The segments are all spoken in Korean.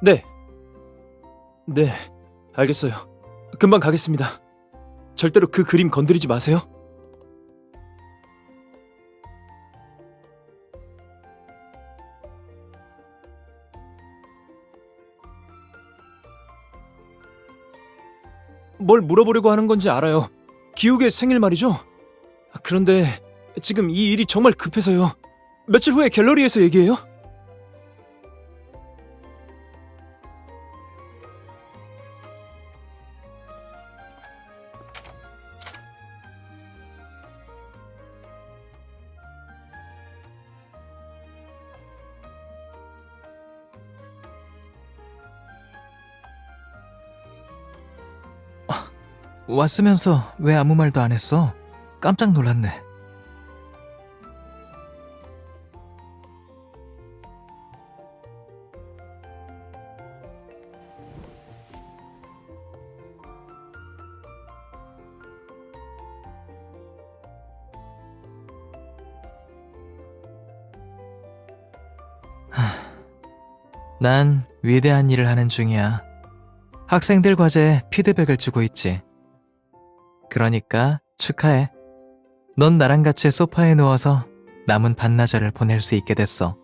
네. 네, 알겠어요. 금방 가겠습니다. 절대로 그 그림 건드리지 마세요. 뭘 물어보려고 하는 건지 알아요. 기욱의 생일 말이죠? 그런데 지금 이 일이 정말 급해서요. 며칠 후에 갤러리에서 얘기해요. 왔으면서 왜 아무 말도 안 했어? 깜짝 놀랐네. 난 위대한 일을 하는 중이야. 학생들 과제에 피드백을 주고 있지. 그러니까 축하해. 넌 나랑 같이 소파에 누워서 남은 반나절을 보낼 수 있게 됐어.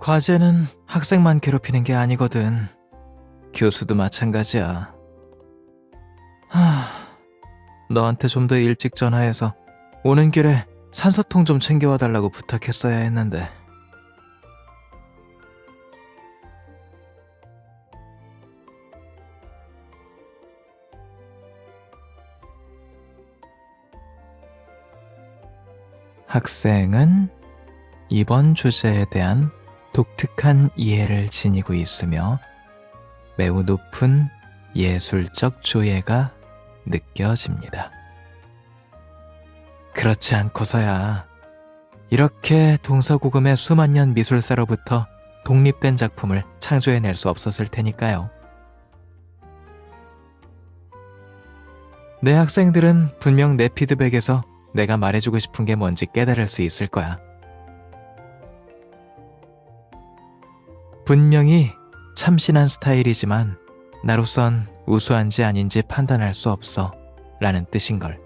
과제는 학생만 괴롭히는 게 아니거든. 교수도 마찬가지야. 너한테 좀 더 일찍 전화해서 오는 길에 산소통 좀 챙겨와 달라고 부탁했어야 했는데. 학생은 이번 주제에 대한 독특한 이해를 지니고 있으며 매우 높은 예술적 조예가 느껴집니다. 그렇지 않고서야 이렇게 동서고금의 수만 년 미술사로부터 독립된 작품을 창조해낼 수 없었을 테니까요. 내 학생들은 분명 내 피드백에서 내가 말해주고 싶은 게 뭔지 깨달을 수 있을 거야. 분명히 참신한 스타일이지만 나로선 우수한지 아닌지 판단할 수 없어 라는 뜻인걸.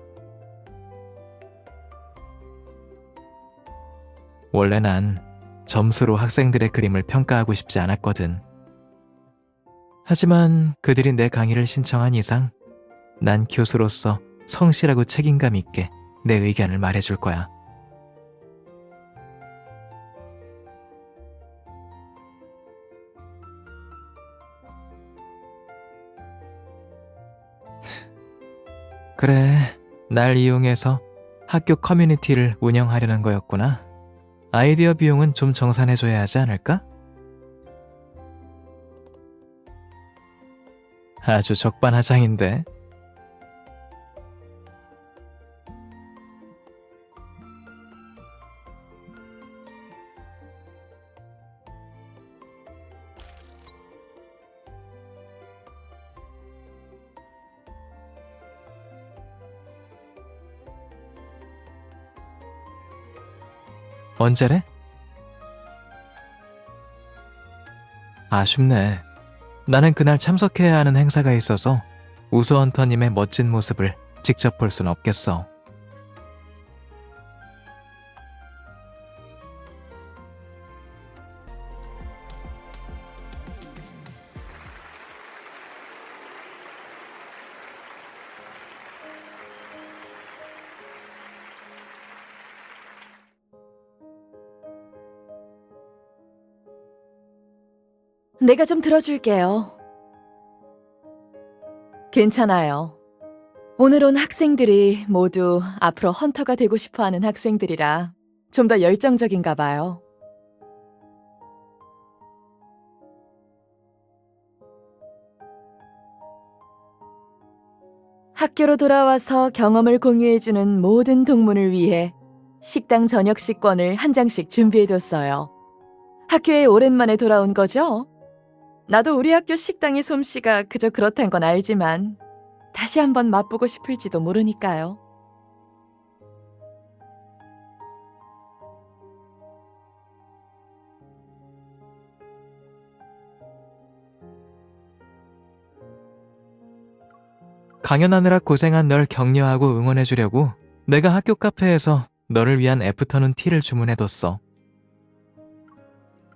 원래 난 점수로 학생들의 그림을 평가하고 싶지 않았거든. 하지만 그들이 내 강의를 신청한 이상 난 교수로서 성실하고 책임감 있게 내 의견을 말해줄 거야. 그래, 날 이용해서 학교 커뮤니티를 운영하려는 거였구나. 아이디어 비용은 좀 정산해줘야 하지 않을까? 아주 적반하장인데. 언제래? 아쉽네. 나는 그날 참석해야 하는 행사가 있어서 우수헌터님의 멋진 모습을 직접 볼 순 없겠어. 내가 좀 들어줄게요. 괜찮아요. 오늘 온 학생들이 모두 앞으로 헌터가 되고 싶어하는 학생들이라 좀 더 열정적인가 봐요. 학교로 돌아와서 경험을 공유해주는 모든 동문을 위해 식당 저녁 식권을 한 장씩 준비해뒀어요. 학교에 오랜만에 돌아온 거죠? 나도 우리 학교 식당의 솜씨가 그저 그렇단 건 알지만 다시 한번 맛보고 싶을지도 모르니까요. 강연하느라 고생한 널 격려하고 응원해주려고 내가 학교 카페에서 너를 위한 애프터눈 티를 주문해뒀어.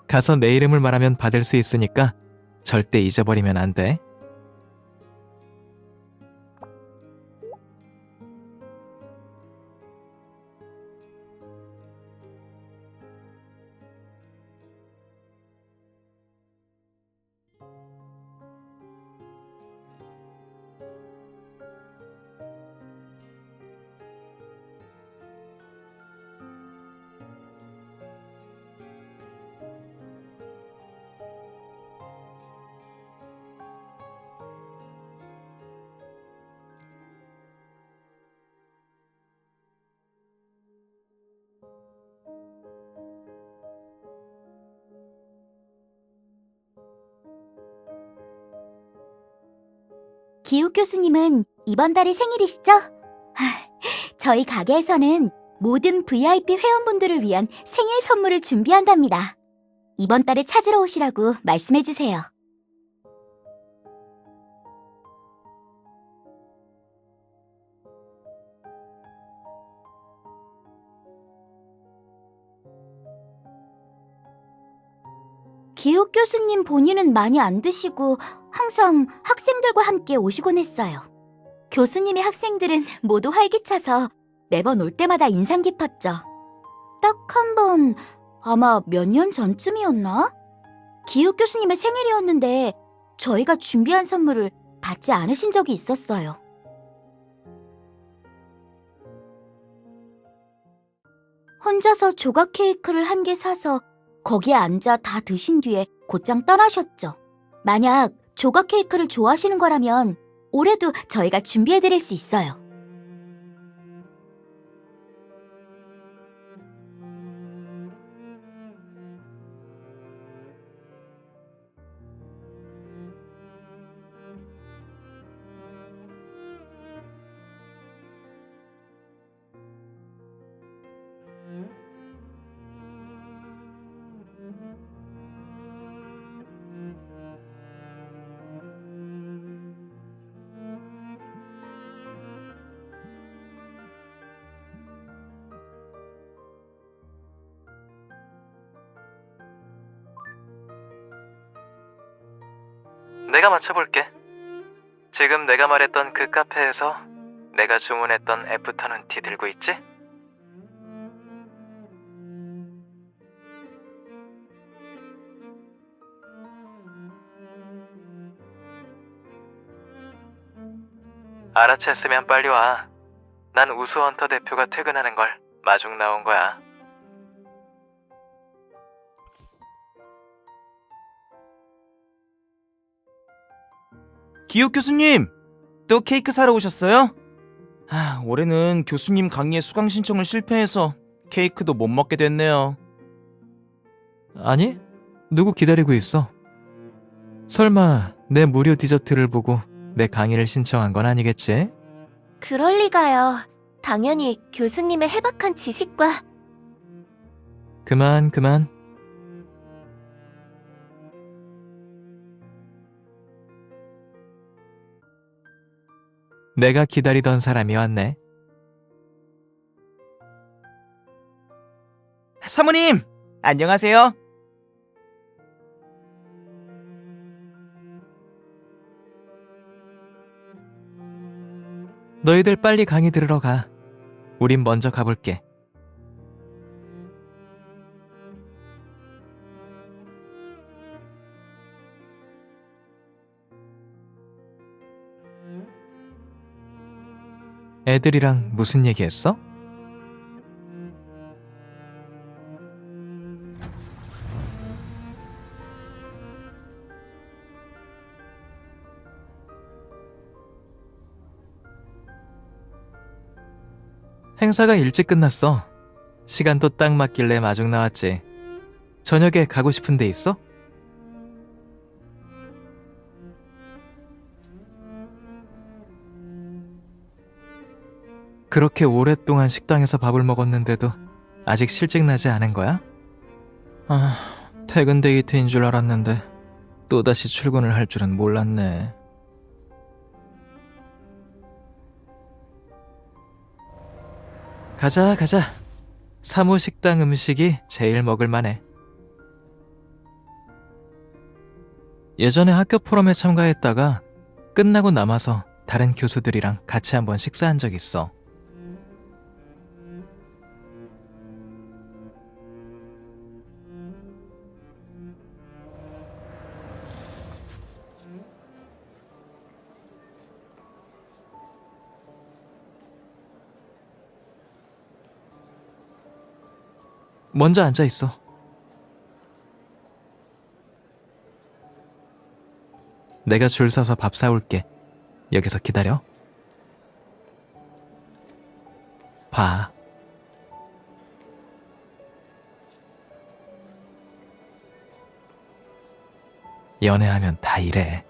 가서 내 이름을 말하면 받을 수 있으니까 절대 잊어버리면 안 돼. 기욱 교수님은 이번 달이 생일이시죠? 저희 가게에서는 모든 VIP 회원분들을 위한 생일 선물을 준비한답니다. 이번 달에 찾으러 오시라고 말씀해주세요. 기욱 교수님 본인은 많이 안 드시고 항상 학생들과 함께 오시곤 했어요. 교수님의 학생들은 모두 활기차서 매번 올 때마다 인상 깊었죠. 딱 한 번, 아마 몇 년 전쯤이었나? 기욱 교수님의 생일이었는데 저희가 준비한 선물을 받지 않으신 적이 있었어요. 혼자서 조각 케이크를 한 개 사서 거기에 앉아 다 드신 뒤에 곧장 떠나셨죠. 만약 조각 케이크를 좋아하시는 거라면 올해도 저희가 준비해드릴 수 있어요. 내가 맞춰볼게. 지금 내가 말했던 그 카페에서 내가 주문했던 애프터눈 티 들고 있지? 알아챘으면 빨리 와. 난 우수헌터 대표가 퇴근하는 걸 마중 나온 거야. 기욱 교수님, 또 케이크 사러 오셨어요? 올해는 교수님 강의에 수강 신청을 실패해서 케이크도 못 먹게 됐네요. 아니, 누구 기다리고 있어? 설마 내 무료 디저트를 보고 내 강의를 신청한 건 아니겠지? 그럴 리가요. 당연히 교수님의 해박한 지식과 그만. 내가 기다리던 사람이 왔네. 사모님, 안녕하세요. 너희들 빨리 강의 들으러 가. 우린 먼저 가볼게. 애들이랑 무슨 얘기했어? 행사가 일찍 끝났어. 시간도 딱 맞길래 마중 나왔지. 저녁에 가고 싶은 데 있어? 그렇게 오랫동안 식당에서 밥을 먹었는데도 아직 실증나지 않은 거야? 아, 퇴근 데이트인 줄 알았는데 또다시 출근을 할 줄은 몰랐네. 가자, 가자. 사무식당 음식이 제일 먹을만해. 예전에 학교 포럼에 참가했다가 끝나고 남아서 다른 교수들이랑 같이 한번 식사한 적 있어. 먼저 앉아 있어. 내가 줄 서서 밥 사올게. 여기서 기다려. 봐. 연애하면 다 이래.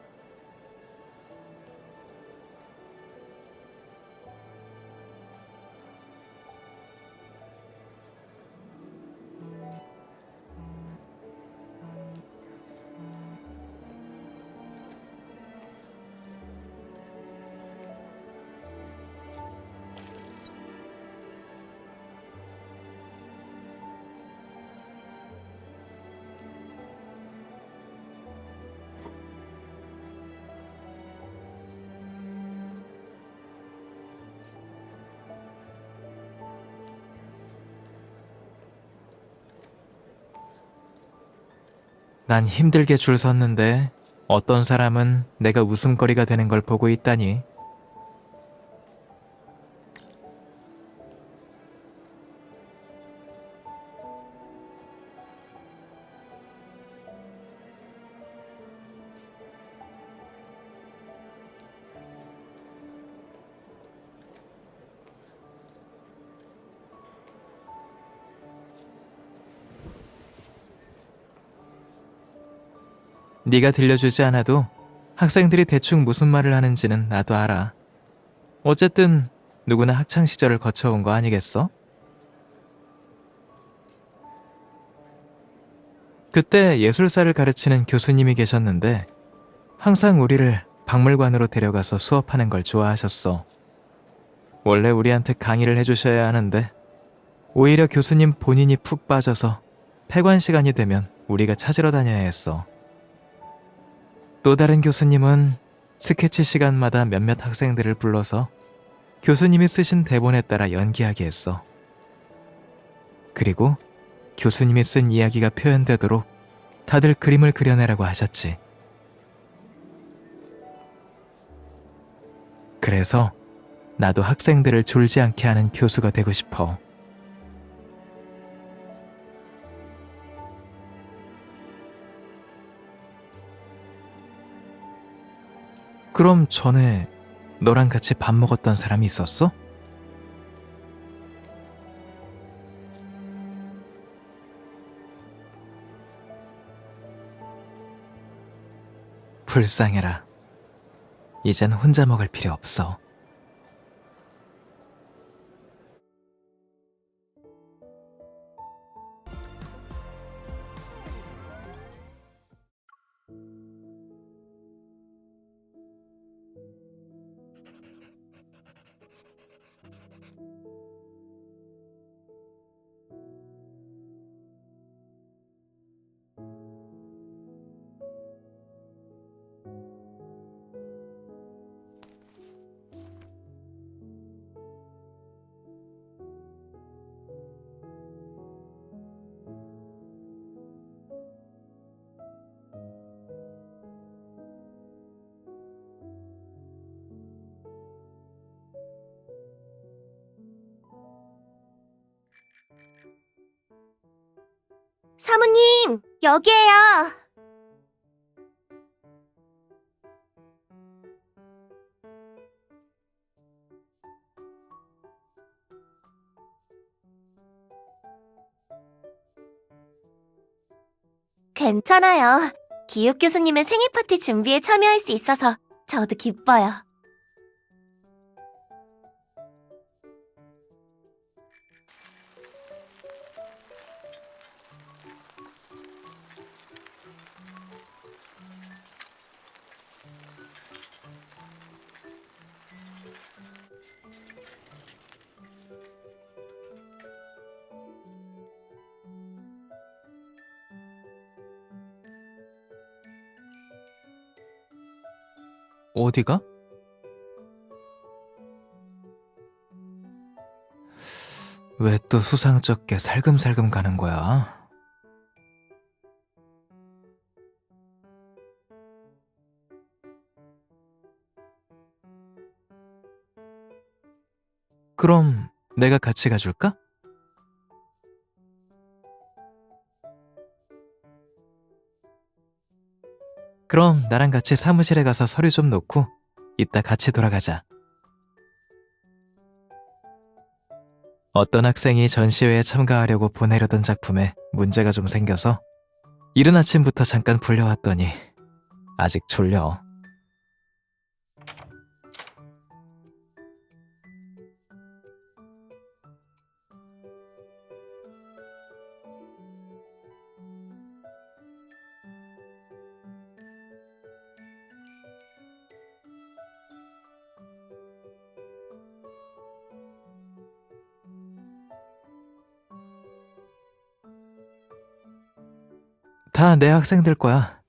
난 힘들게 줄 섰는데 어떤 사람은 내가 웃음거리가 되는 걸 보고 있다니. 네가 들려주지 않아도 학생들이 대충 무슨 말을 하는지는 나도 알아. 어쨌든 누구나 학창 시절을 거쳐온 거 아니겠어? 그때 예술사를 가르치는 교수님이 계셨는데 항상 우리를 박물관으로 데려가서 수업하는 걸 좋아하셨어. 원래 우리한테 강의를 해주셔야 하는데 오히려 교수님 본인이 푹 빠져서 폐관 시간이 되면 우리가 찾으러 다녀야 했어. 또 다른 교수님은 스케치 시간마다 몇몇 학생들을 불러서 교수님이 쓰신 대본에 따라 연기하게 했어. 그리고 교수님이 쓴 이야기가 표현되도록 다들 그림을 그려내라고 하셨지. 그래서 나도 학생들을 졸지 않게 하는 교수가 되고 싶어. 그럼 전에 너랑 같이 밥 먹었던 사람이 있었어? 불쌍해라. 이젠 혼자 먹을 필요 없어. 사모님, 여기에요. 괜찮아요. 기욱 교수님의 생일 파티 준비에 참여할 수 있어서 저도 기뻐요. 어디가? 왜 또 수상쩍게 살금살금 가는 거야? 그럼 내가 같이 가줄까? 그럼 나랑 같이 사무실에 가서 서류 좀 놓고 이따 같이 돌아가자. 어떤 학생이 전시회에 참가하려고 보내려던 작품에 문제가 좀 생겨서 이른 아침부터 잠깐 불려왔더니 아직 졸려. 다 내 학생들 거야.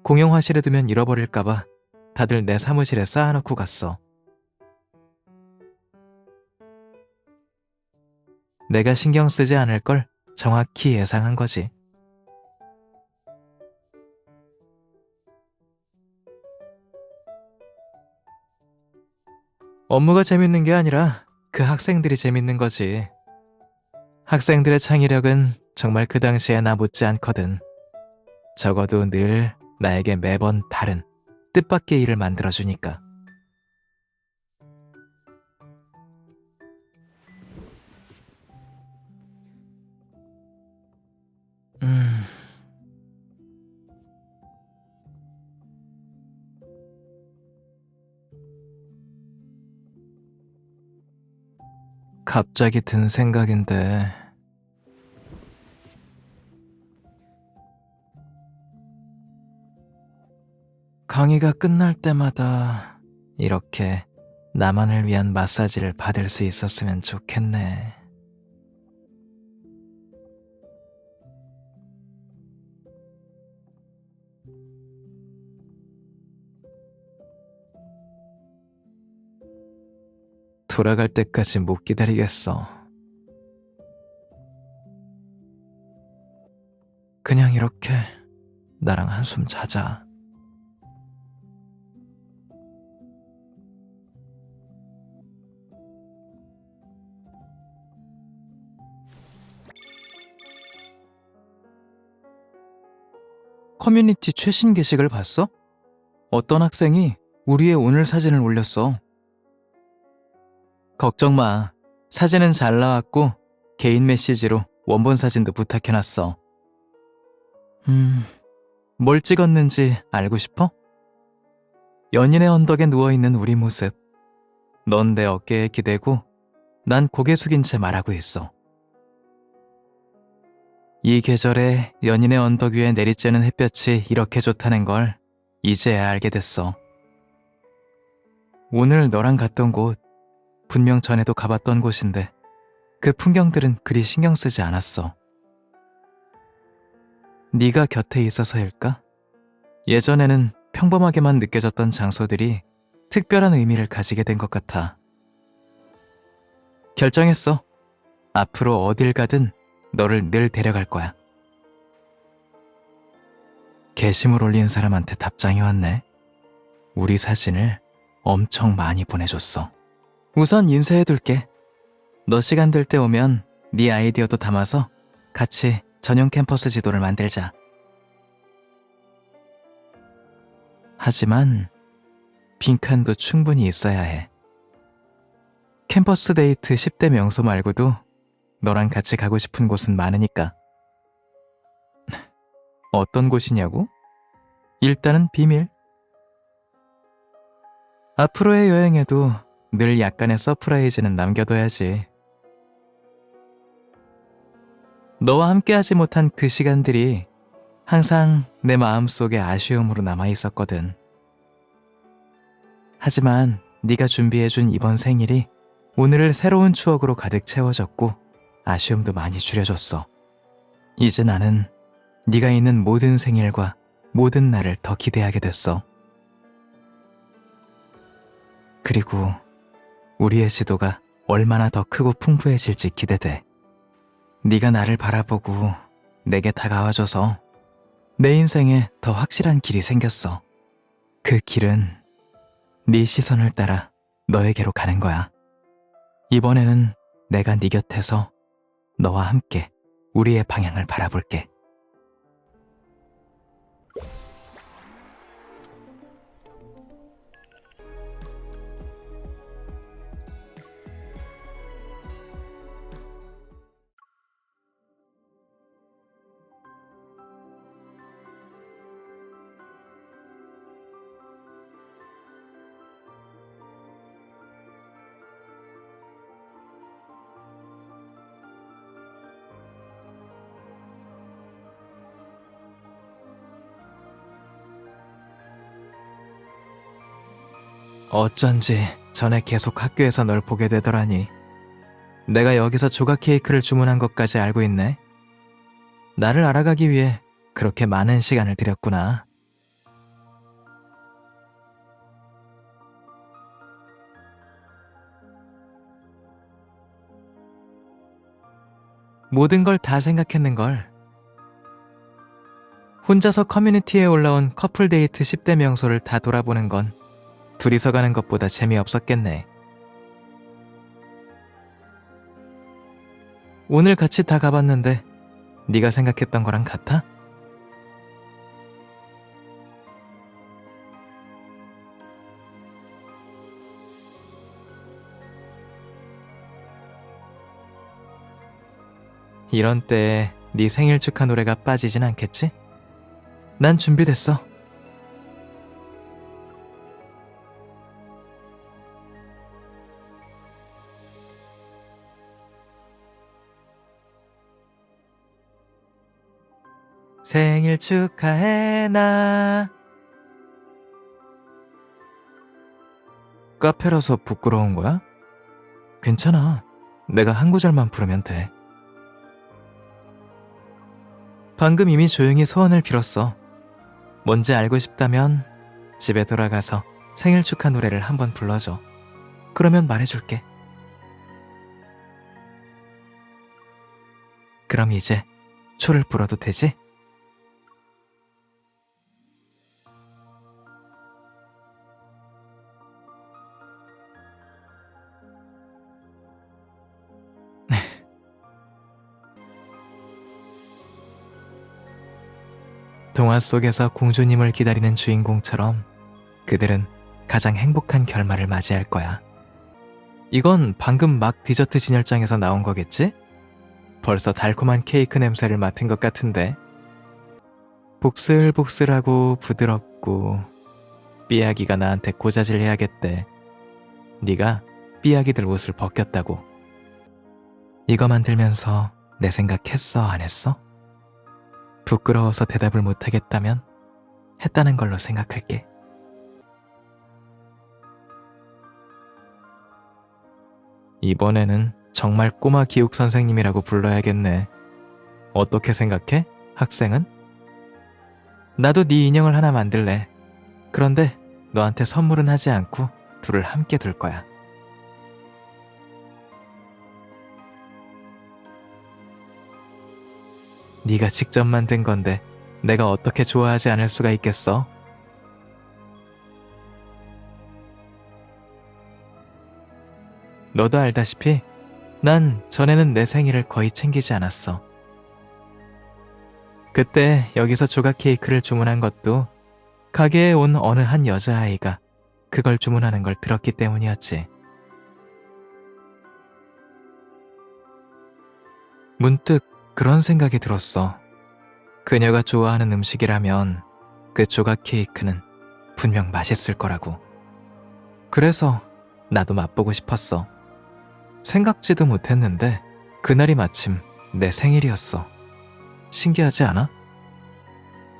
공용화실에 두면 잃어버릴까봐 다들 내 사무실에 쌓아놓고 갔어. 내가 신경 쓰지 않을 걸 정확히 예상한 거지. 업무가 재밌는 게 아니라 그 학생들이 재밌는 거지. 학생들의 창의력은 정말 그 당시에 나 못지 않거든. 적어도 늘 나에게 매번 다른 뜻밖의 일을 만들어주니까. 갑자기 든 생각인데 강의가 끝날 때마다 이렇게 나만을 위한 마사지를 받을 수 있었으면 좋겠네. 돌아갈 때까지 못 기다리겠어. 그냥 이렇게 나랑 한숨 자자. 커뮤니티 최신 게시글 봤어? 어떤 학생이 우리의 오늘 사진을 올렸어. 걱정 마. 사진은 잘 나왔고 개인 메시지로 원본 사진도 부탁해놨어. 뭘 찍었는지 알고 싶어? 연인의 언덕에 누워있는 우리 모습. 넌 내 어깨에 기대고 난 고개 숙인 채 말하고 있어. 이 계절에 연인의 언덕 위에 내리쬐는 햇볕이 이렇게 좋다는 걸 이제야 알게 됐어. 오늘 너랑 갔던 곳, 분명 전에도 가봤던 곳인데 그 풍경들은 그리 신경 쓰지 않았어. 네가 곁에 있어서일까? 예전에는 평범하게만 느껴졌던 장소들이 특별한 의미를 가지게 된 것 같아. 결정했어. 앞으로 어딜 가든 너를 늘 데려갈 거야. 게시물 올린 사람한테 답장이 왔네. 우리 사진을 엄청 많이 보내줬어. 우선 인쇄해둘게. 너 시간 될 때 오면 네 아이디어도 담아서 같이 전용 캠퍼스 지도를 만들자. 하지만 빈칸도 충분히 있어야 해. 캠퍼스 데이트 10대 명소 말고도 너랑 같이 가고 싶은 곳은 많으니까. 어떤 곳이냐고? 일단은 비밀. 앞으로의 여행에도 늘 약간의 서프라이즈는 남겨둬야지. 너와 함께하지 못한 그 시간들이 항상 내 마음속에 아쉬움으로 남아있었거든. 하지만 네가 준비해준 이번 생일이 오늘을 새로운 추억으로 가득 채워줬고 아쉬움도 많이 줄여줬어. 이제 나는 네가 있는 모든 생일과 모든 날을 더 기대하게 됐어. 그리고 우리의 지도가 얼마나 더 크고 풍부해질지 기대돼. 네가 나를 바라보고 내게 다가와줘서 내 인생에 더 확실한 길이 생겼어. 그 길은 네 시선을 따라 너에게로 가는 거야. 이번에는 내가 네 곁에서 너와 함께 우리의 방향을 바라볼게. 어쩐지 전에 계속 학교에서 널 보게 되더라니. 내가 여기서 조각 케이크를 주문한 것까지 알고 있네. 나를 알아가기 위해 그렇게 많은 시간을 들였구나. 모든 걸 다 생각했는걸. 혼자서 커뮤니티에 올라온 커플 데이트 10대 명소를 다 돌아보는 건 둘이서 가는 것보다 재미없었겠네. 오늘 같이 다 가봤는데 네가 생각했던 거랑 같아? 이런 때에 네 생일 축하 노래가 빠지진 않겠지? 난 준비됐어. 생일 축하해 나. 카페라서 부끄러운 거야? 괜찮아. 내가 한 구절만 부르면 돼. 방금 이미 조용히 소원을 빌었어. 뭔지 알고 싶다면 집에 돌아가서 생일 축하 노래를 한번 불러줘. 그러면 말해줄게. 그럼 이제 초를 불어도 되지? 동화 속에서 공주님을 기다리는 주인공처럼 그들은 가장 행복한 결말을 맞이할 거야. 이건 방금 막 디저트 진열장에서 나온 거겠지? 벌써 달콤한 케이크 냄새를 맡은 것 같은데. 복슬복슬하고 부드럽고 삐약이가 나한테 고자질 해야겠대. 네가 삐약이들 옷을 벗겼다고. 이거 만들면서 내 생각했어 안 했어? 부끄러워서 대답을 못하겠다면 했다는 걸로 생각할게. 이번에는 정말 꼬마 기욱 선생님이라고 불러야겠네. 어떻게 생각해? 학생은? 나도 네 인형을 하나 만들래. 그런데 너한테 선물은 하지 않고 둘을 함께 둘 거야. 네가 직접 만든 건데 내가 어떻게 좋아하지 않을 수가 있겠어? 너도 알다시피 난 전에는 내 생일을 거의 챙기지 않았어. 그때 여기서 조각 케이크를 주문한 것도 가게에 온 어느 한 여자아이가 그걸 주문하는 걸 들었기 때문이었지. 문득 그런 생각이 들었어. 그녀가 좋아하는 음식이라면 그 조각 케이크는 분명 맛있을 거라고. 그래서 나도 맛보고 싶었어. 생각지도 못했는데 그날이 마침 내 생일이었어. 신기하지 않아?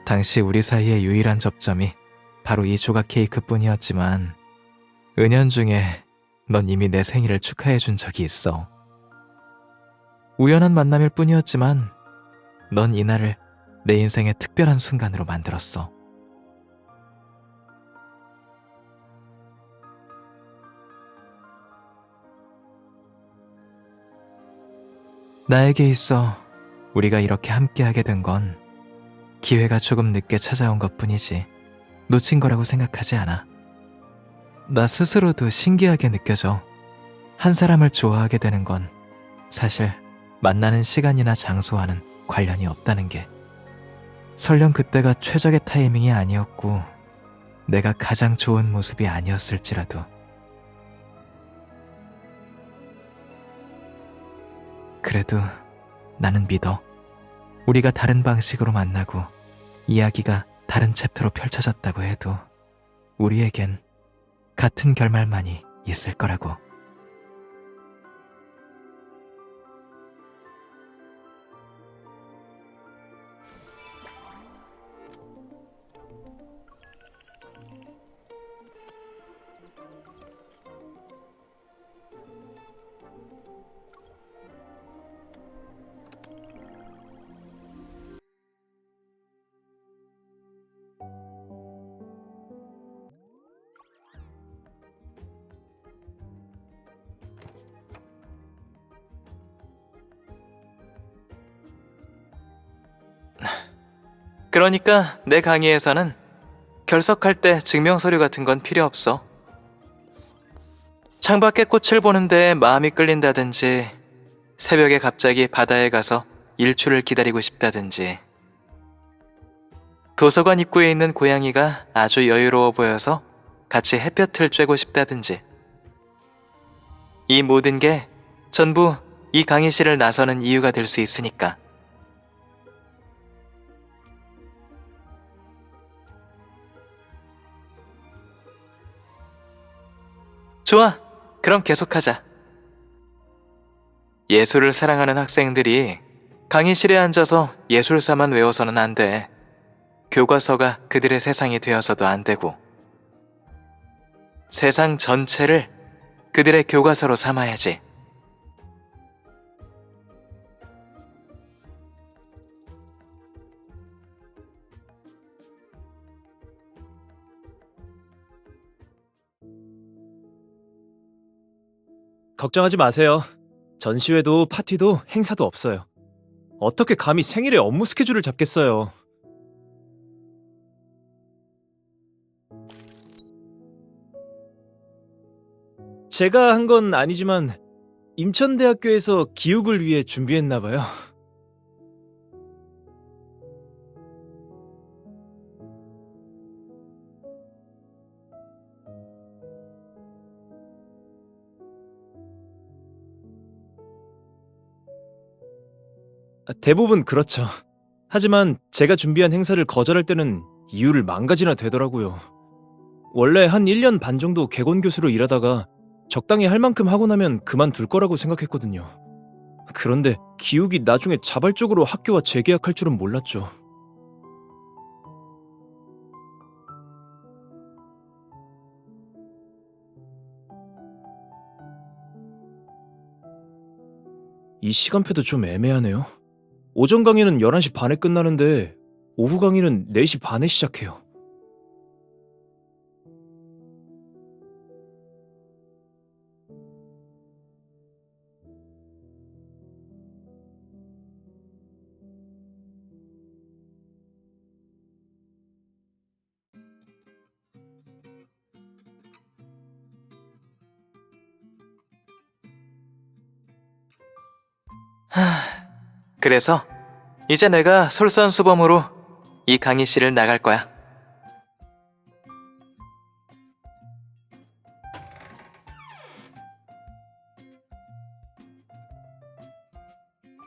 당시 우리 사이의 유일한 접점이 바로 이 조각 케이크뿐이었지만 은연중에 넌 이미 내 생일을 축하해준 적이 있어. 우연한 만남일 뿐이었지만 넌 이날을 내 인생의 특별한 순간으로 만들었어. 나에게 있어 우리가 이렇게 함께하게 된 건 기회가 조금 늦게 찾아온 것뿐이지 놓친 거라고 생각하지 않아. 나 스스로도 신기하게 느껴져. 한 사람을 좋아하게 되는 건 사실 만나는 시간이나 장소와는 관련이 없다는 게. 설령 그때가 최적의 타이밍이 아니었고 내가 가장 좋은 모습이 아니었을지라도. 그래도 나는 믿어. 우리가 다른 방식으로 만나고 이야기가 다른 챕터로 펼쳐졌다고 해도 우리에겐 같은 결말만이 있을 거라고. 그러니까 내 강의에서는 결석할 때 증명서류 같은 건 필요 없어. 창밖에 꽃을 보는데 마음이 끌린다든지, 새벽에 갑자기 바다에 가서 일출을 기다리고 싶다든지, 도서관 입구에 있는 고양이가 아주 여유로워 보여서 같이 햇볕을 쬐고 싶다든지. 이 모든 게 전부 이 강의실을 나서는 이유가 될 수 있으니까. 좋아, 그럼 계속하자. 예술을 사랑하는 학생들이 강의실에 앉아서 예술사만 외워서는 안 돼. 교과서가 그들의 세상이 되어서도 안 되고, 세상 전체를 그들의 교과서로 삼아야지. 걱정하지 마세요. 전시회도 파티도 행사도 없어요. 어떻게 감히 생일에 업무 스케줄을 잡겠어요. 제가 한 건 아니지만 임천대학교에서 기욱을 위해 준비했나 봐요. 대부분 그렇죠. 하지만 제가 준비한 행사를 거절할 때는 이유를 만가지나 대더라고요. 원래 한 1년 반 정도 객원 교수로 일하다가 적당히 할 만큼 하고 나면 그만둘 거라고 생각했거든요. 그런데 기욱이 나중에 자발적으로 학교와 재계약할 줄은 몰랐죠. 이 시간표도 좀 애매하네요. 오전 강의는 11시 반에 끝나는데 오후 강의는 4시 반에 시작해요. 그래서 이제 내가 솔선수범으로 이 강의실을 나갈 거야.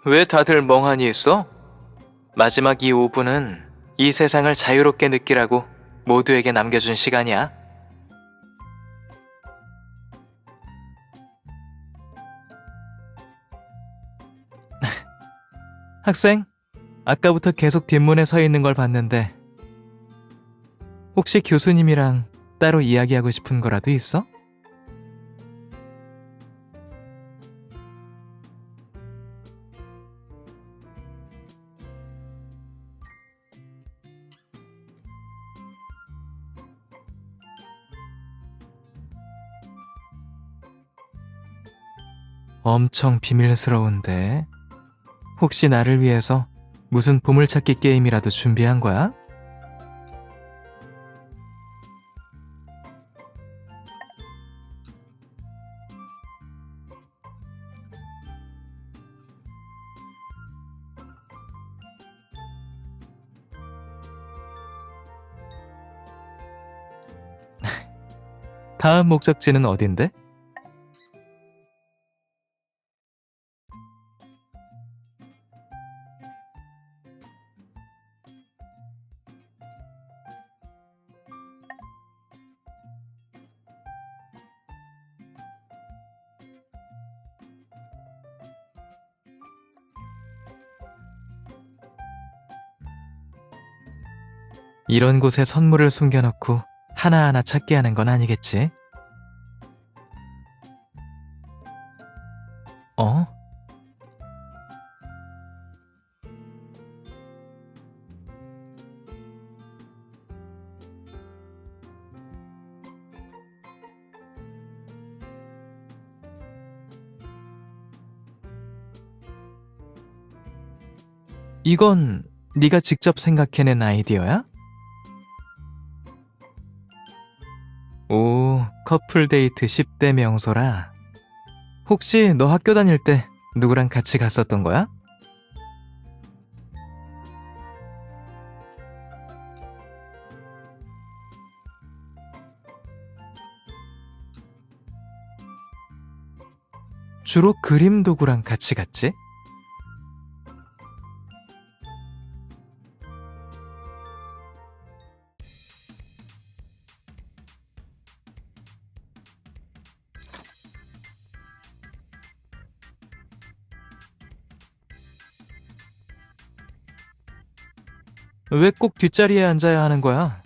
왜 다들 멍하니 있어? 마지막 이 5분은 이 세상을 자유롭게 느끼라고 모두에게 남겨준 시간이야. 학생, 아까부터 계속 뒷문에 서 있는 걸 봤는데 혹시 교수님이랑 따로 이야기하고 싶은 거라도 있어? 엄청 비밀스러운데 혹시 나를 위해서 무슨 보물찾기 게임이라도 준비한 거야? 다음 목적지는 어딘데? 이런 곳에 선물을 숨겨놓고 하나하나 찾게 하는 건 아니겠지? 어? 이건 네가 직접 생각해낸 아이디어야? 오, 커플 데이트 10대 명소라. 혹시 너 학교 다닐 때 누구랑 같이 갔었던 거야? 주로 그림 도구랑 같이 갔지? 왜 꼭 뒷자리에 앉아야 하는 거야?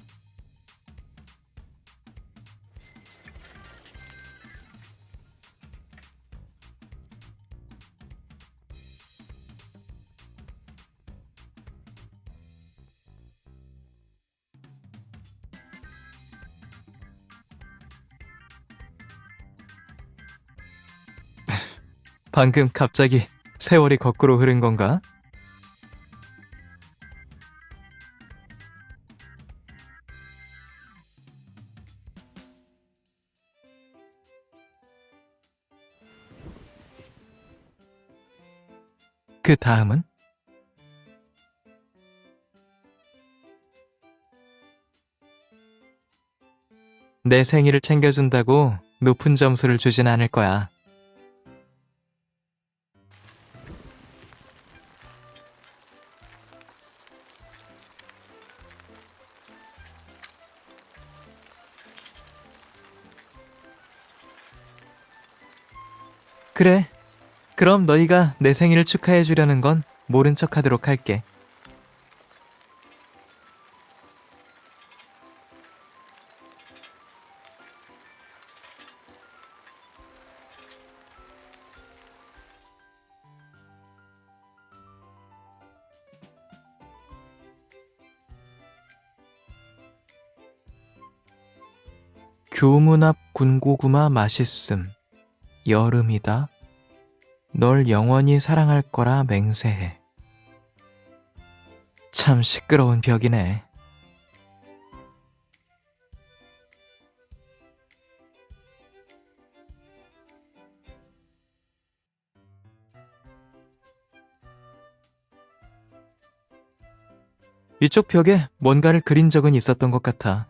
방금 갑자기 세월이 거꾸로 흐른 건가? 그 다음은? 내 생일을 챙겨준다고 높은 점수를 주진 않을 거야. 그래. 그럼 너희가 내 생일을 축하해 주려는 건 모른 척 하도록 할게. 교문 앞 군고구마 맛있음. 여름이다. 널 영원히 사랑할 거라 맹세해. 참 시끄러운 벽이네. 이쪽 벽에 뭔가를 그린 적은 있었던 것 같아.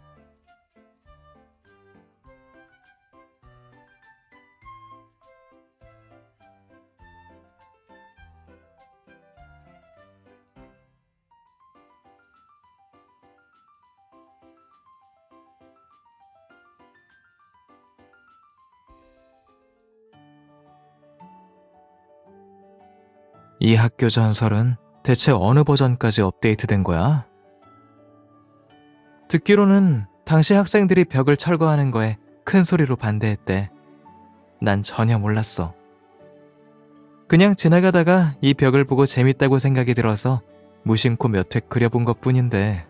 이 학교 전설은 대체 어느 버전까지 업데이트된 거야? 듣기로는 당시 학생들이 벽을 철거하는 거에 큰 소리로 반대했대. 난 전혀 몰랐어. 그냥 지나가다가 이 벽을 보고 재밌다고 생각이 들어서 무심코 몇 회 그려본 것뿐인데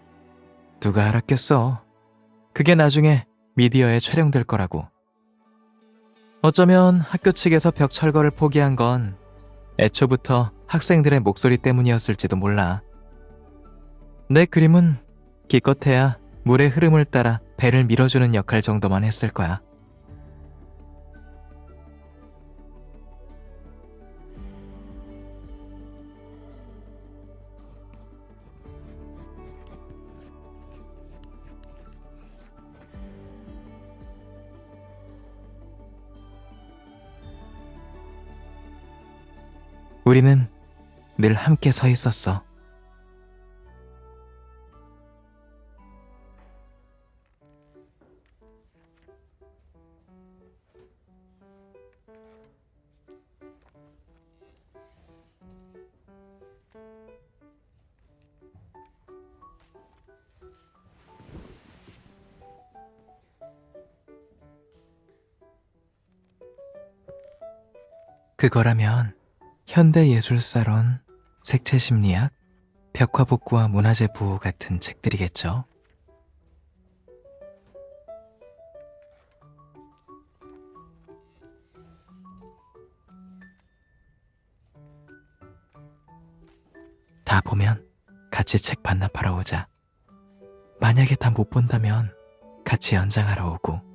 누가 알았겠어. 그게 나중에 미디어에 촬영될 거라고. 어쩌면 학교 측에서 벽 철거를 포기한 건 애초부터 학생들의 목소리 때문이었을지도 몰라. 내 그림은 기껏해야 물의 흐름을 따라 배를 밀어주는 역할 정도만 했을 거야. 우리는 늘 함께 서 있었어. 그거라면 현대예술사론, 색채심리학, 벽화복구와 문화재 보호 같은 책들이겠죠. 다 보면 같이 책 반납하러 오자. 만약에 다 못 본다면 같이 연장하러 오고.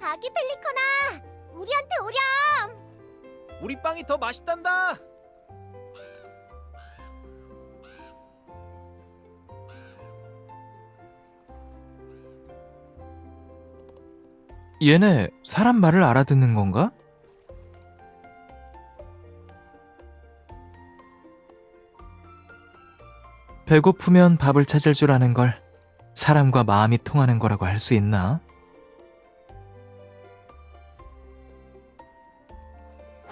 아기 펠리커나, 우리한테 오렴. 우리 빵이 더 맛있단다. 얘네 사람 말을 알아듣는 건가? 배고프면 밥을 찾을 줄 아는 걸 사람과 마음이 통하는 거라고 할 수 있나?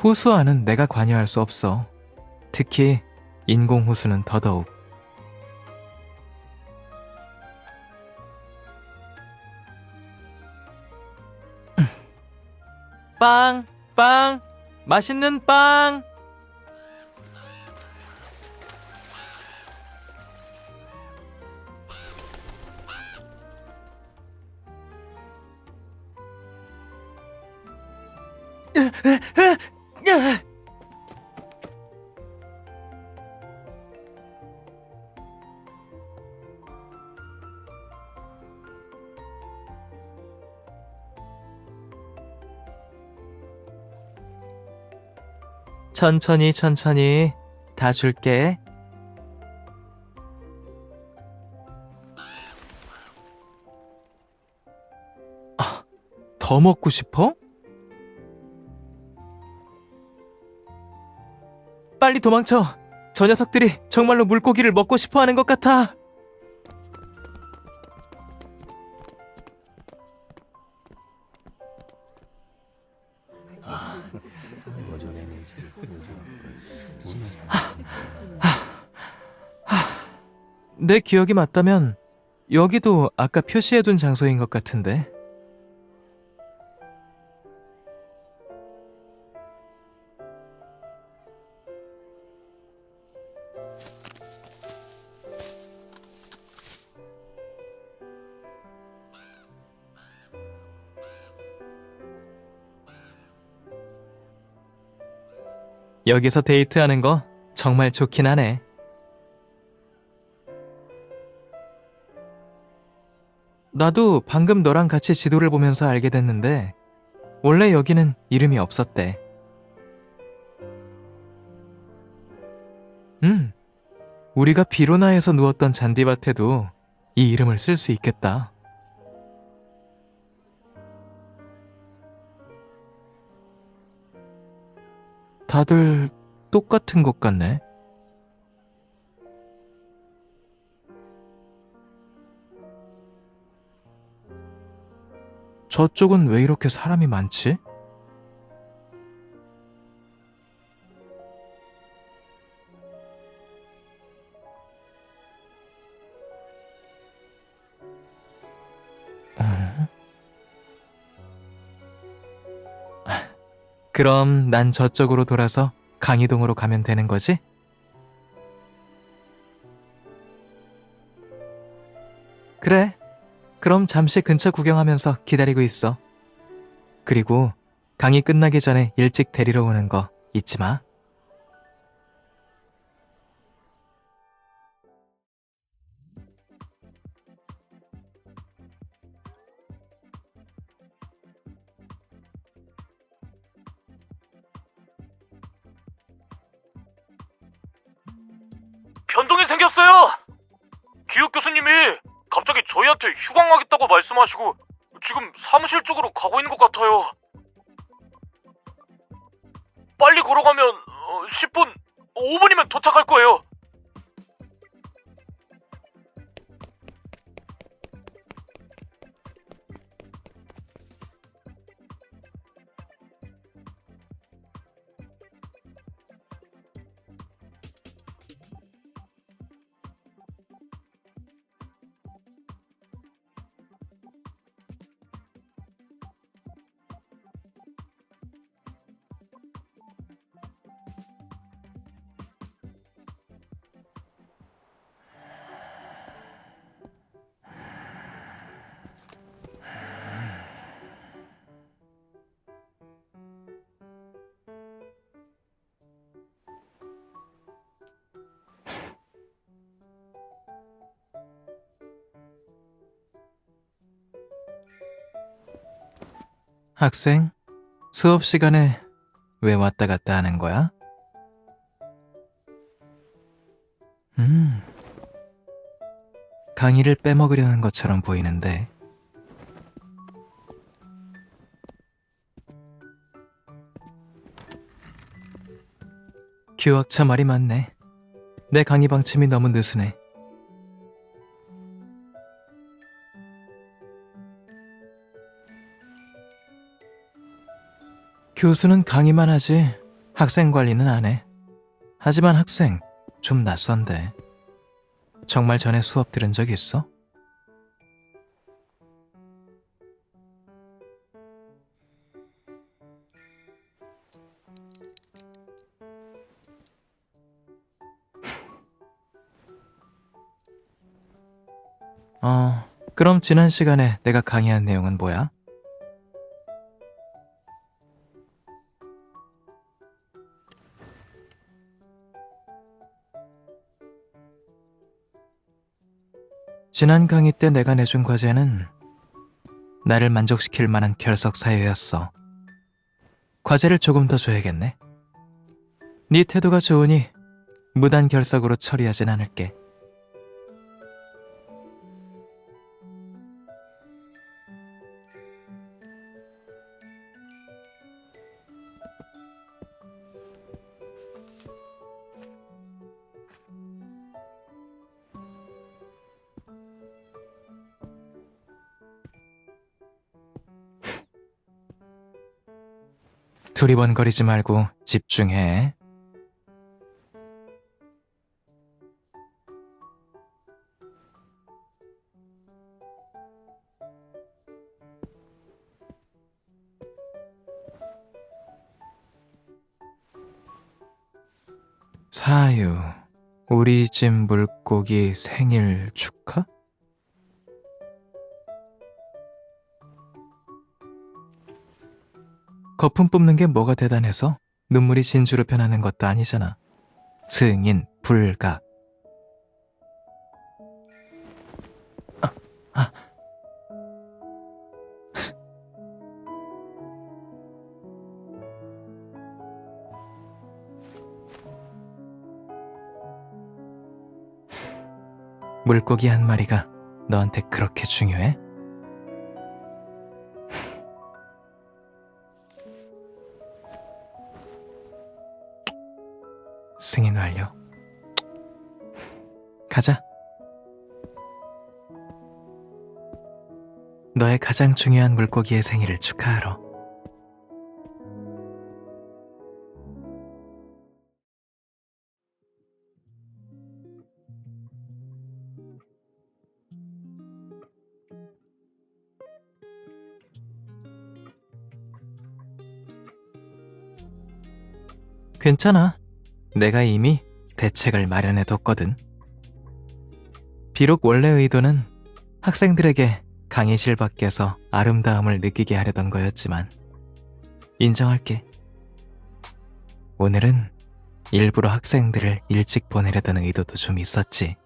호수아는 내가 관여할 수 없어. 특히 인공호수는 더더욱. 빵! 빵! 맛있는 빵! 천천히 천천히 다 줄게. 더 먹고 싶어? 빨리 도망쳐. 저 녀석들이 정말로 물고기를 먹고 싶어 하는 것 같아. 내 기억이 맞다면 여기도 아까 표시해둔 장소인 것 같은데. 여기서 데이트하는 거 정말 좋긴 하네. 나도 방금 너랑 같이 지도를 보면서 알게 됐는데 원래 여기는 이름이 없었대. 우리가 비로나에서 누웠던 잔디밭에도 이 이름을 쓸 수 있겠다. 다들 똑같은 것 같네. 저쪽은 왜 이렇게 사람이 많지? 그럼 난 저쪽으로 돌아서 강이동으로 가면 되는 거지? 그래. 그럼 잠시 근처 구경하면서 기다리고 있어. 그리고 강의 끝나기 전에 일찍 데리러 오는 거 잊지 마. 변동이 생겼어요! 기욱 교수님이 갑자기 저희한테 휴강하겠다고 말씀하시고 지금 사무실 쪽으로 가고 있는 것 같아요. 빨리 걸어가면 10분, 5분이면 도착할 거예요. 학생, 수업 시간에 왜 왔다 갔다 하는 거야? 강의를 빼먹으려는 것처럼 보이는데. 규학차 말이 많네. 내 강의 방침이 너무 느슨해. 교수는 강의만 하지 학생 관리는 안 해. 하지만 학생, 좀 낯선데. 정말 전에 수업 들은 적 있어? 그럼 지난 시간에 내가 강의한 내용은 뭐야? 지난 강의 때 내가 내준 과제는 나를 만족시킬 만한 결석 사유였어. 과제를 조금 더 줘야겠네. 네 태도가 좋으니 무단 결석으로 처리하진 않을게. 두리번거리지 말고 집중해. 사유, 우리 집 물고기 생일 축하? 거품 뽑는 게 뭐가 대단해서 눈물이 진주로 변하는 것도 아니잖아. 승인 불가. 물고기 한 마리가 너한테 그렇게 중요해? 승인 완료. 가자. 너의 가장 중요한 물고기의 생일을 축하하러. 괜찮아. 내가 이미 대책을 마련해뒀거든. 비록 원래 의도는 학생들에게 강의실 밖에서 아름다움을 느끼게 하려던 거였지만 인정할게. 오늘은 일부러 학생들을 일찍 보내려던 의도도 좀 있었지.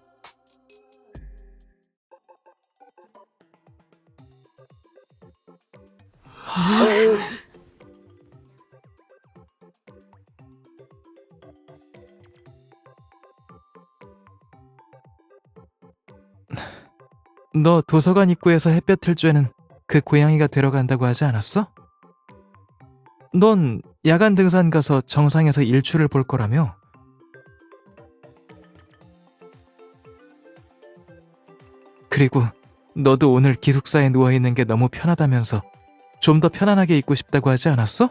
너 도서관 입구에서 햇볕을 쬐는 그 고양이가 되러 간다고 하지 않았어? 넌 야간 등산 가서 정상에서 일출을 볼 거라며? 그리고 너도 오늘 기숙사에 누워있는 게 너무 편하다면서 좀 더 편안하게 있고 싶다고 하지 않았어?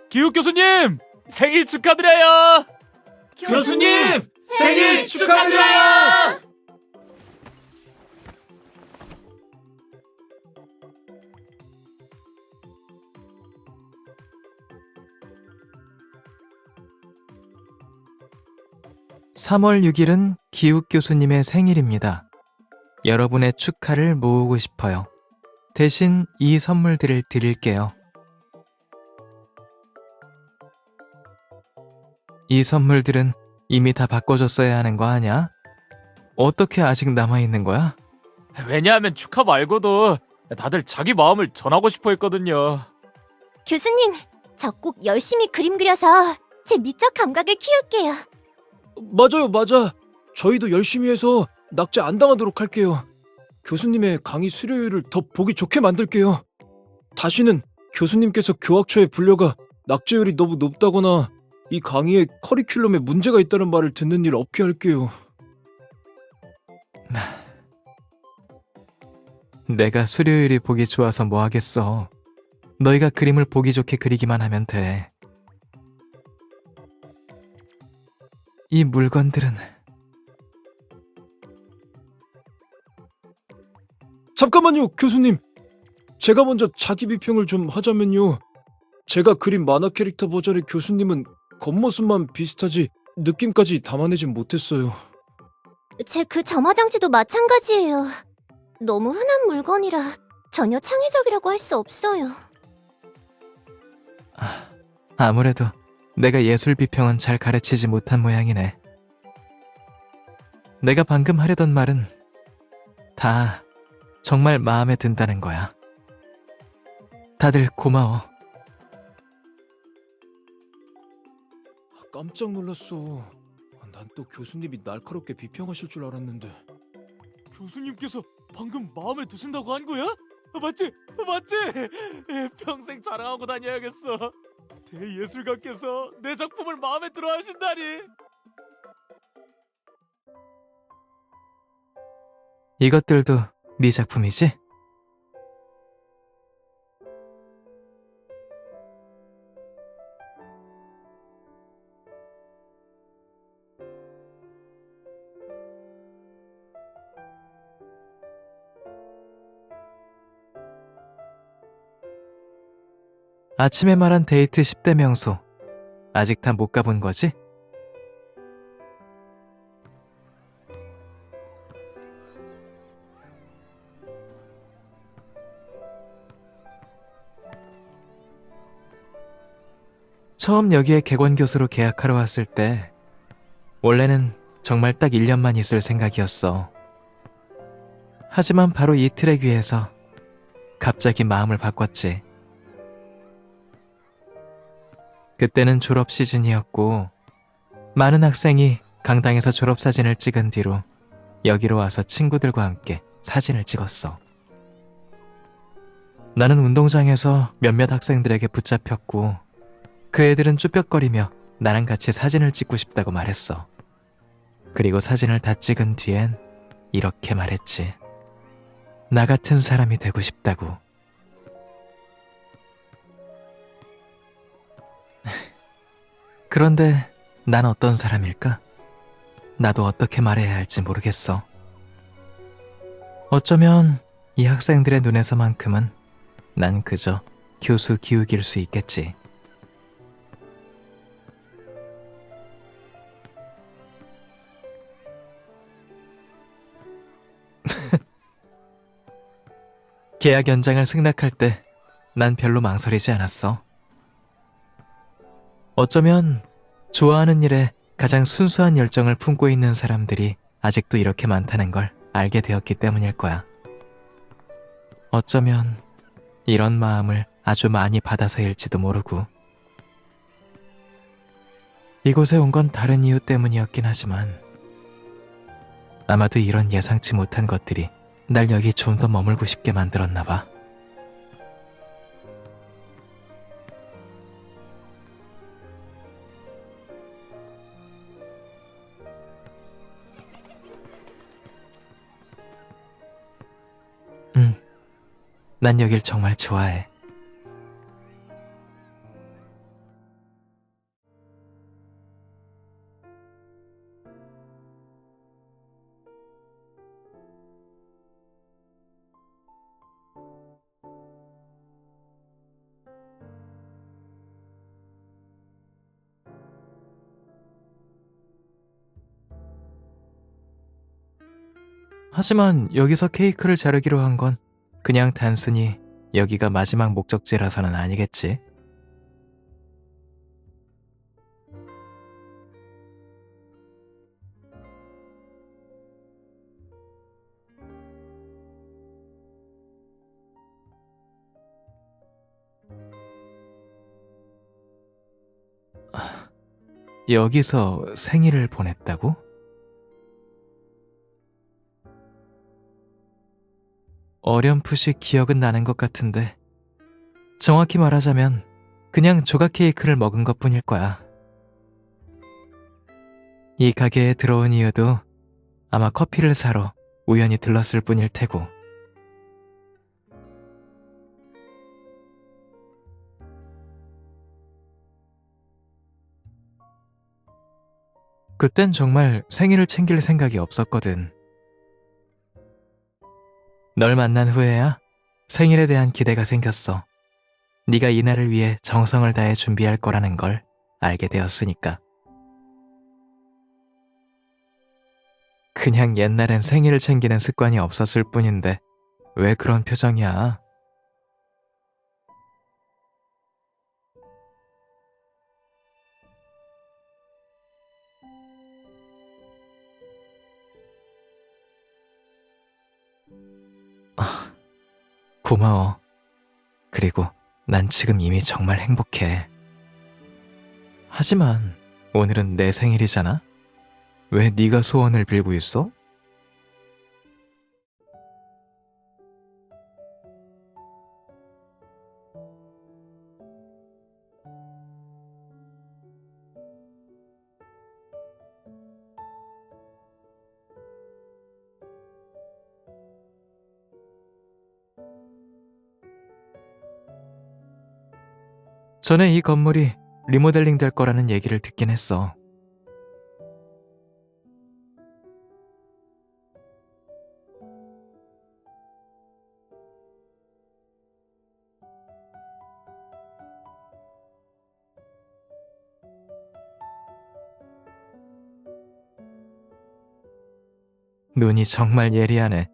기욱 교수님! 생일 축하드려요! 교수님! 생일 축하드려요! (3월 6일은) 기욱 교수님의 생일입니다. 여러분의 축하를 모으고 싶어요. 대신 이 선물들을 드릴게요. 이 선물들은 이미 다 바꿔줬어야 하는 거 아냐? 어떻게 아직 남아있는 거야? 왜냐하면 축하 말고도 다들 자기 마음을 전하고 싶어 했거든요. 교수님, 저 꼭 열심히 그림 그려서 제 미적 감각을 키울게요. 맞아요, 맞아. 저희도 열심히 해서 낙제 안 당하도록 할게요. 교수님의 강의 수료율을 더 보기 좋게 만들게요. 다시는 교수님께서 교학처에 불려가 낙제율이 너무 높다거나 이 강의의 커리큘럼에 문제가 있다는 말을 듣는 일 없게 할게요. 내가 수료율이 보기 좋아서 뭐 하겠어. 너희가 그림을 보기 좋게 그리기만 하면 돼. 이 물건들은 잠깐만요, 교수님. 제가 먼저 자기 비평을 좀 하자면요. 제가 그린 만화 캐릭터 버전의 교수님은 겉모습만 비슷하지 느낌까지 담아내진 못했어요. 제 그 점화장치도 마찬가지예요. 너무 흔한 물건이라 전혀 창의적이라고 할 수 없어요. 아무래도 내가 예술 비평은 잘 가르치지 못한 모양이네. 내가 방금 하려던 말은 다 정말 마음에 든다는 거야. 다들 고마워. 깜짝 놀랐어. 난 또 교수님이 날카롭게 비평하실 줄 알았는데. 교수님께서 방금 마음에 드신다고 한 거야? 맞지? 맞지? 평생 자랑하고 다녀야겠어. 대예술가께서 내 작품을 마음에 들어 하신다니. 이것들도 네 작품이지? 아침에 말한 데이트 10대 명소 아직 다 못 가본 거지? 처음 여기에 객원교수로 계약하러 왔을 때 원래는 정말 딱 1년만 있을 생각이었어. 하지만 바로 이 트랙 위에서 갑자기 마음을 바꿨지. 그때는 졸업 시즌이었고 많은 학생이 강당에서 졸업사진을 찍은 뒤로 여기로 와서 친구들과 함께 사진을 찍었어. 나는 운동장에서 몇몇 학생들에게 붙잡혔고 그 애들은 쭈뼛거리며 나랑 같이 사진을 찍고 싶다고 말했어. 그리고 사진을 다 찍은 뒤엔 이렇게 말했지. 나 같은 사람이 되고 싶다고. 그런데 난 어떤 사람일까? 나도 어떻게 말해야 할지 모르겠어. 어쩌면 이 학생들의 눈에서만큼은 난 그저 교수 기욱일 수 있겠지. 계약 연장을 승낙할 때 난 별로 망설이지 않았어. 어쩌면 좋아하는 일에 가장 순수한 열정을 품고 있는 사람들이 아직도 이렇게 많다는 걸 알게 되었기 때문일 거야. 어쩌면 이런 마음을 아주 많이 받아서일지도 모르고. 이곳에 온 건 다른 이유 때문이었긴 하지만 아마도 이런 예상치 못한 것들이 날 여기 좀 더 머물고 싶게 만들었나 봐. 난 여길 정말 좋아해. 하지만 여기서 케이크를 자르기로 한 건 그냥 단순히 여기가 마지막 목적지라서는 아니겠지. 여기서 생일을 보냈다고? 어렴풋이 기억은 나는 것 같은데 정확히 말하자면 그냥 조각 케이크를 먹은 것뿐일 거야. 이 가게에 들어온 이유도 아마 커피를 사러 우연히 들렀을 뿐일 테고. 그땐 정말 생일을 챙길 생각이 없었거든. 널 만난 후에야 생일에 대한 기대가 생겼어. 네가 이날을 위해 정성을 다해 준비할 거라는 걸 알게 되었으니까. 그냥 옛날엔 생일을 챙기는 습관이 없었을 뿐인데 왜 그런 표정이야? 고마워. 그리고 난 지금 이미 정말 행복해. 하지만 오늘은 내 생일이잖아? 왜 네가 소원을 빌고 있어? 전에 이 건물이 리모델링 될 거라는 얘기를 듣긴 했어. 눈이 정말 예리하네.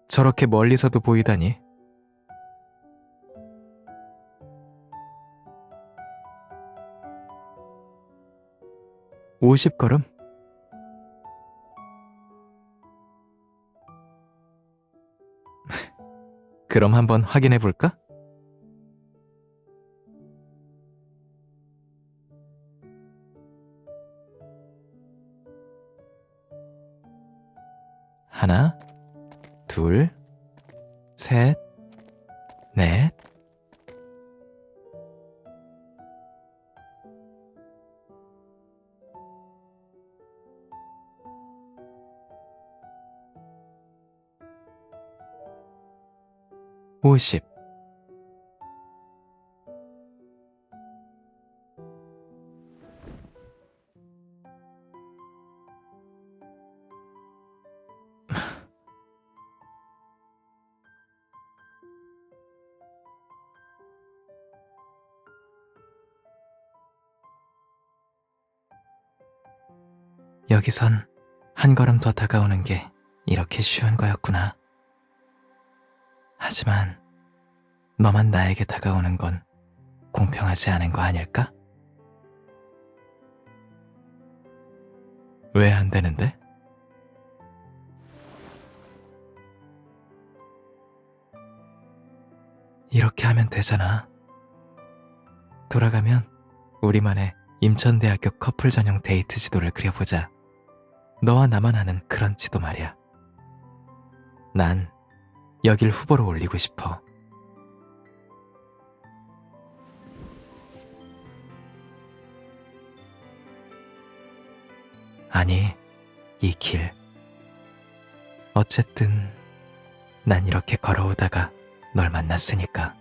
저렇게 멀리서도 보이다니. 50걸음? 그럼 한번 확인해 볼까? 둘, 셋, 넷. 오십. 여기선 한 걸음 더 다가오는 게 이렇게 쉬운 거였구나. 하지만 너만 나에게 다가오는 건 공평하지 않은 거 아닐까? 왜 안 되는데? 이렇게 하면 되잖아. 돌아가면 우리만의 임천대학교 커플 전용 데이트 지도를 그려보자. 너와 나만 아는 그런 지도 말이야. 난 여길 후보로 올리고 싶어. 아니, 이 길. 어쨌든 난 이렇게 걸어오다가 널 만났으니까.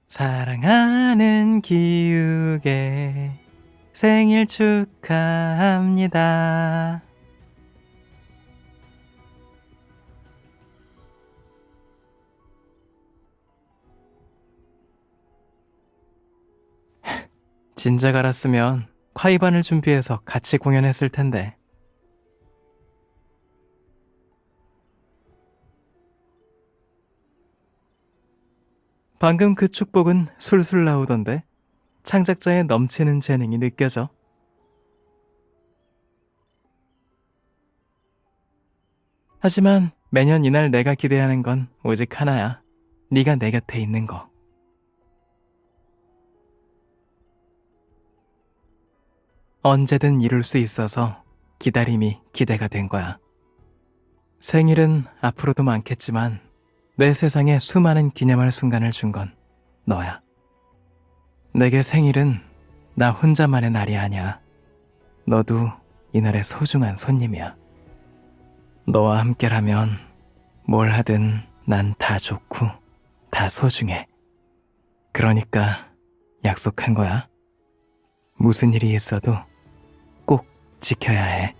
사랑하는 기욱의 생일 축하합니다. 진작 알았으면 콰이반을 준비해서 같이 공연했을 텐데. 방금 그 축복은 술술 나오던데 창작자의 넘치는 재능이 느껴져. 하지만 매년 이날 내가 기대하는 건 오직 하나야. 네가 내 곁에 있는 거. 언제든 이룰 수 있어서 기다림이 기대가 된 거야. 생일은 앞으로도 많겠지만 내 세상에 수많은 기념할 순간을 준 건 너야. 내게 생일은 나 혼자만의 날이 아니야. 너도 이날의 소중한 손님이야. 너와 함께라면 뭘 하든 난 다 좋고 다 소중해. 그러니까 약속한 거야. 무슨 일이 있어도 꼭 지켜야 해.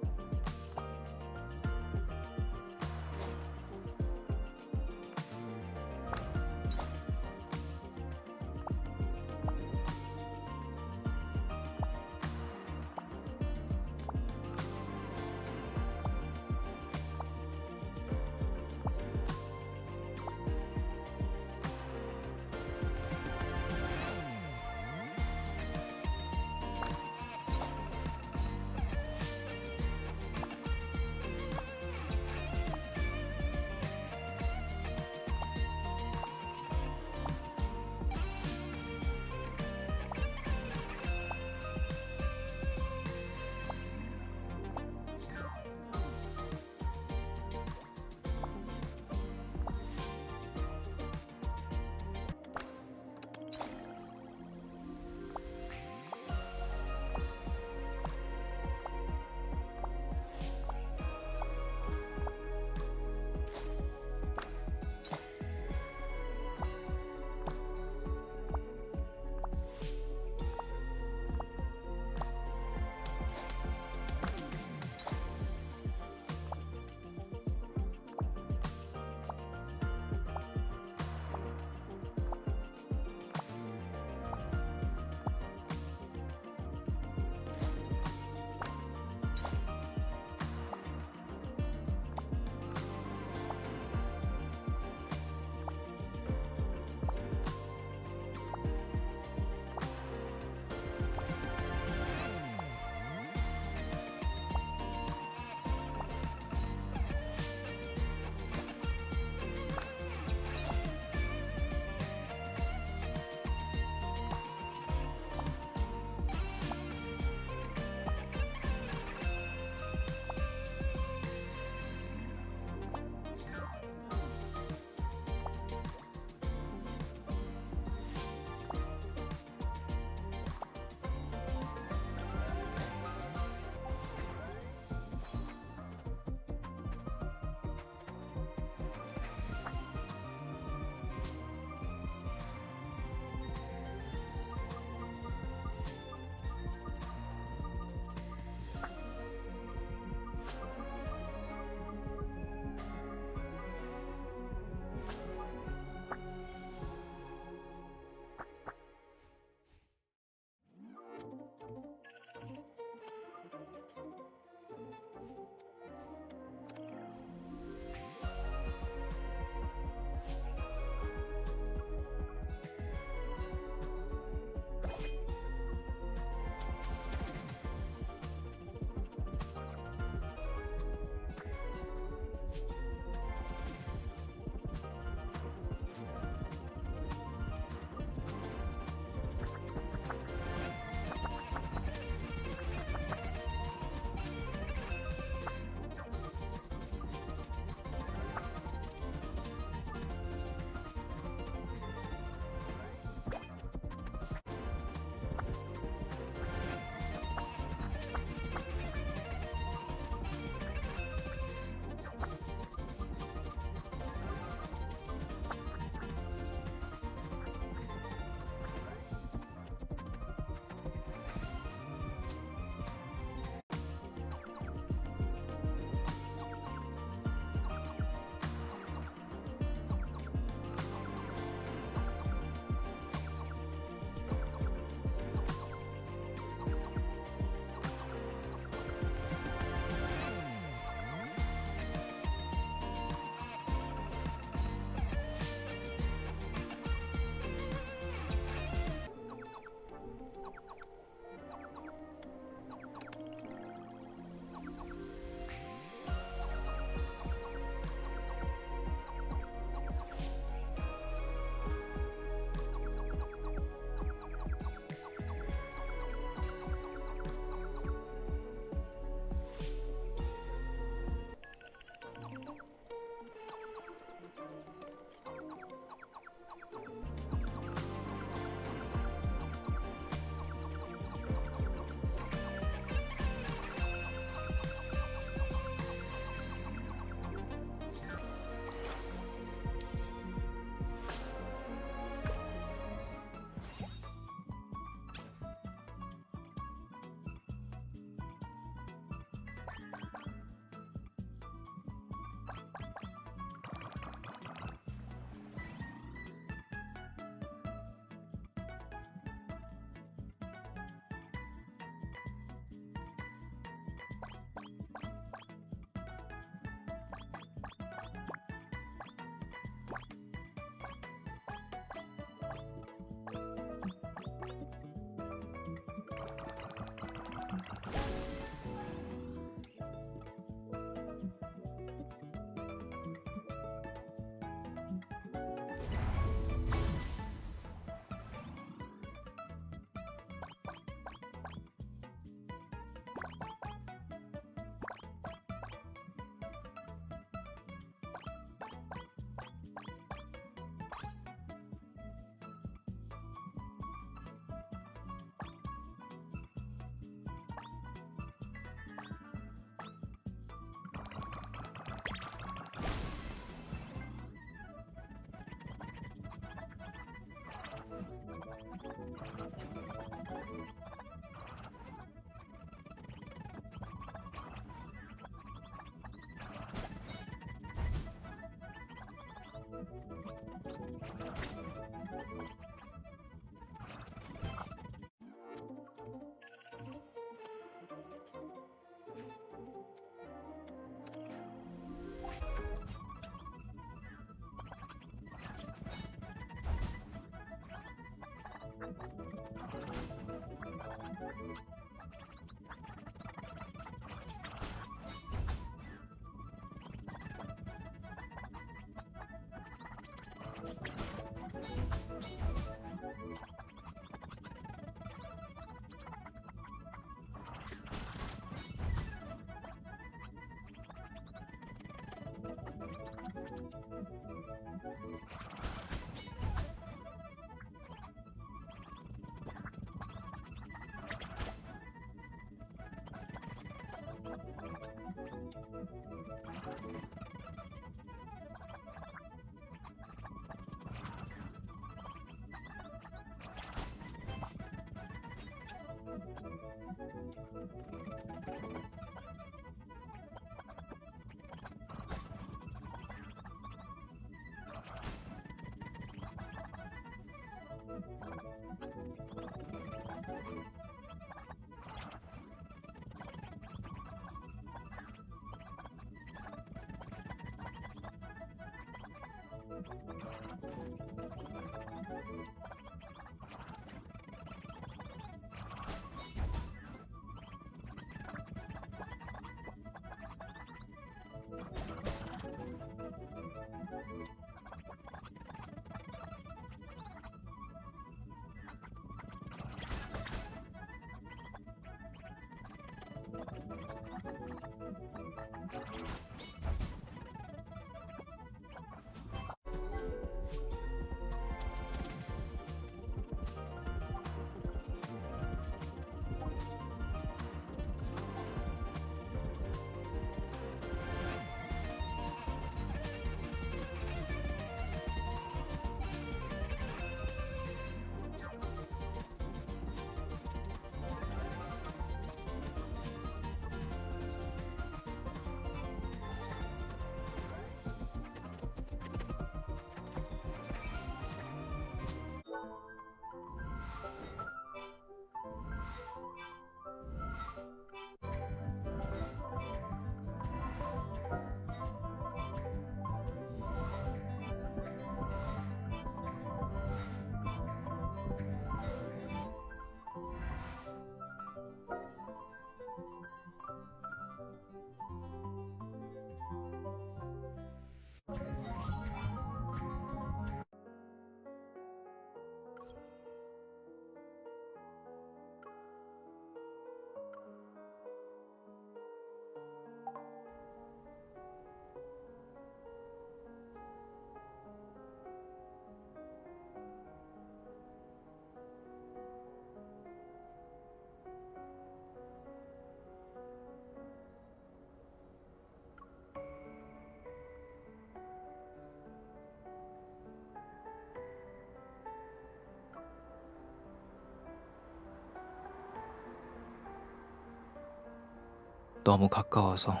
너무 가까워서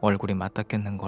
얼굴이 맞닿겠는 걸.